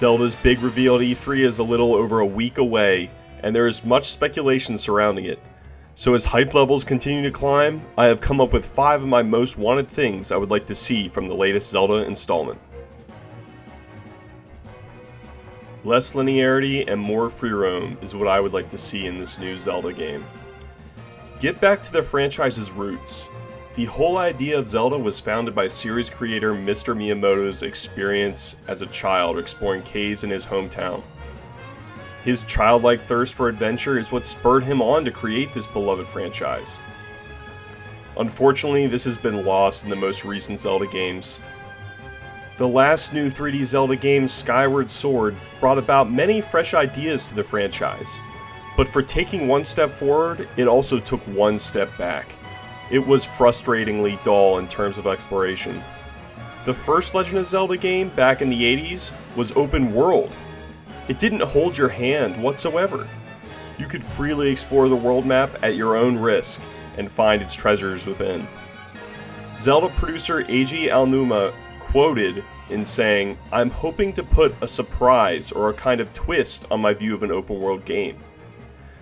Zelda's big reveal at E3 is a little over a week away, and there is much speculation surrounding it. So as hype levels continue to climb, I have come up with 5 of my most wanted things I would like to see from the latest Zelda installment. Less linearity and more free roam is what I would like to see in this new Zelda game. Get back to the franchise's roots. The whole idea of Zelda was founded by series creator Mr. Miyamoto's experience as a child exploring caves in his hometown. His childlike thirst for adventure is what spurred him on to create this beloved franchise. Unfortunately, this has been lost in the most recent Zelda games. The last new 3D Zelda game, Skyward Sword, brought about many fresh ideas to the franchise, but for taking one step forward, it also took one step back. It was frustratingly dull in terms of exploration. The first Legend of Zelda game, back in the 80s, was open world. It didn't hold your hand whatsoever. You could freely explore the world map at your own risk, and find its treasures within. Zelda producer Eiji Aonuma quoted in saying, "I'm hoping to put a surprise or a kind of twist on my view of an open world game.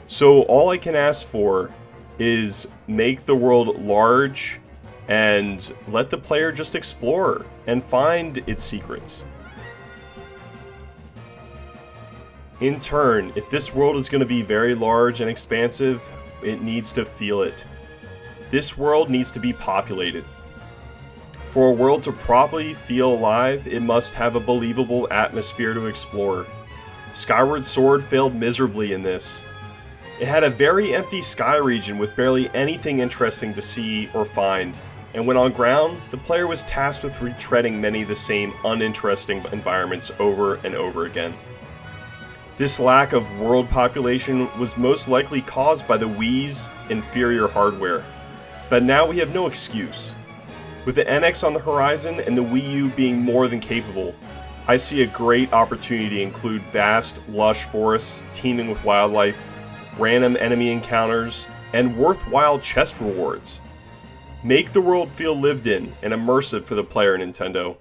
So all I can ask for is make the world large and let the player just explore and find its secrets." In turn, if this world is going to be very large and expansive, it needs to feel it. This world needs to be populated. For a world to properly feel alive, it must have a believable atmosphere to explore. Skyward Sword failed miserably in this. It had a very empty sky region with barely anything interesting to see or find, and when on ground, the player was tasked with retreading many of the same uninteresting environments over and over again. This lack of world population was most likely caused by the Wii's inferior hardware, but now we have no excuse. With the NX on the horizon and the Wii U being more than capable, I see a great opportunity to include vast, lush forests teeming with wildlife, random enemy encounters, and worthwhile chest rewards. Make the world feel lived in and immersive for the player, Nintendo.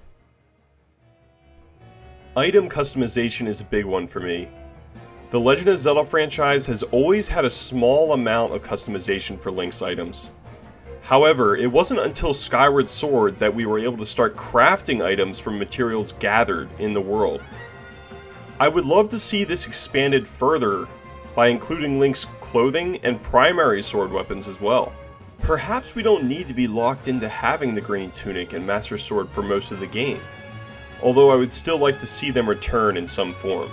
Item customization is a big one for me. The Legend of Zelda franchise has always had a small amount of customization for Link's items. However, it wasn't until Skyward Sword that we were able to start crafting items from materials gathered in the world. I would love to see this expanded further by including Link's clothing and primary sword weapons as well. Perhaps we don't need to be locked into having the green tunic and Master Sword for most of the game, although I would still like to see them return in some form.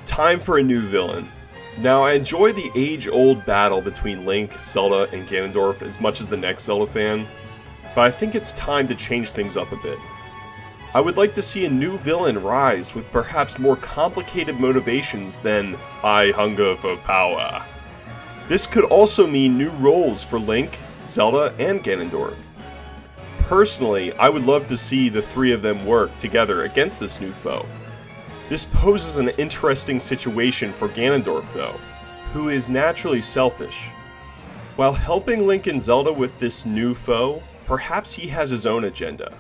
Time for a new villain. Now, I enjoy the age-old battle between Link, Zelda, and Ganondorf as much as the next Zelda fan, but I think it's time to change things up a bit. I would like to see a new villain rise with perhaps more complicated motivations than "I hunger for power." This could also mean new roles for Link, Zelda, and Ganondorf. Personally, I would love to see the three of them work together against this new foe. This poses an interesting situation for Ganondorf though, who is naturally selfish. While helping Link and Zelda with this new foe, perhaps he has his own agenda.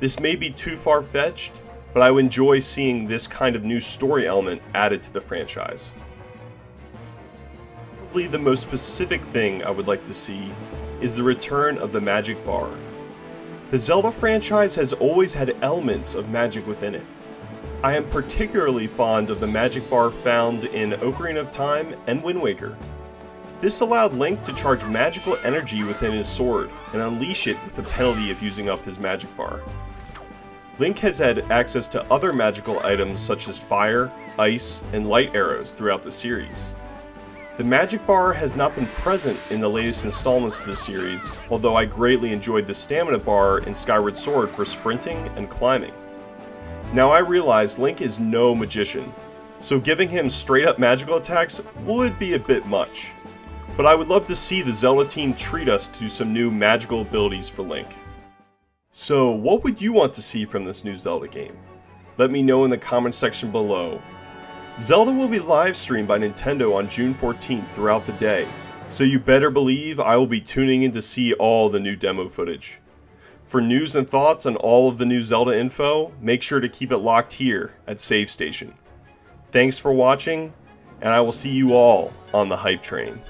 This may be too far-fetched, but I would enjoy seeing this kind of new story element added to the franchise. Probably the most specific thing I would like to see is the return of the Magic Bar. The Zelda franchise has always had elements of magic within it. I am particularly fond of the Magic Bar found in Ocarina of Time and Wind Waker. This allowed Link to charge magical energy within his sword and unleash it with the penalty of using up his Magic Bar. Link has had access to other magical items such as fire, ice, and light arrows throughout the series. The Magic Bar has not been present in the latest installments to the series, although I greatly enjoyed the Stamina Bar in Skyward Sword for sprinting and climbing. Now I realize Link is no magician, so giving him straight up magical attacks would be a bit much. But I would love to see the Zelda team treat us to some new magical abilities for Link. So what would you want to see from this new Zelda game? Let me know in the comment section below. Zelda will be live streamed by Nintendo on June 14th throughout the day, so you better believe I will be tuning in to see all the new demo footage. For news and thoughts on all of the new Zelda info, make sure to keep it locked here at Save Station. Thanks for watching, and I will see you all on the hype train.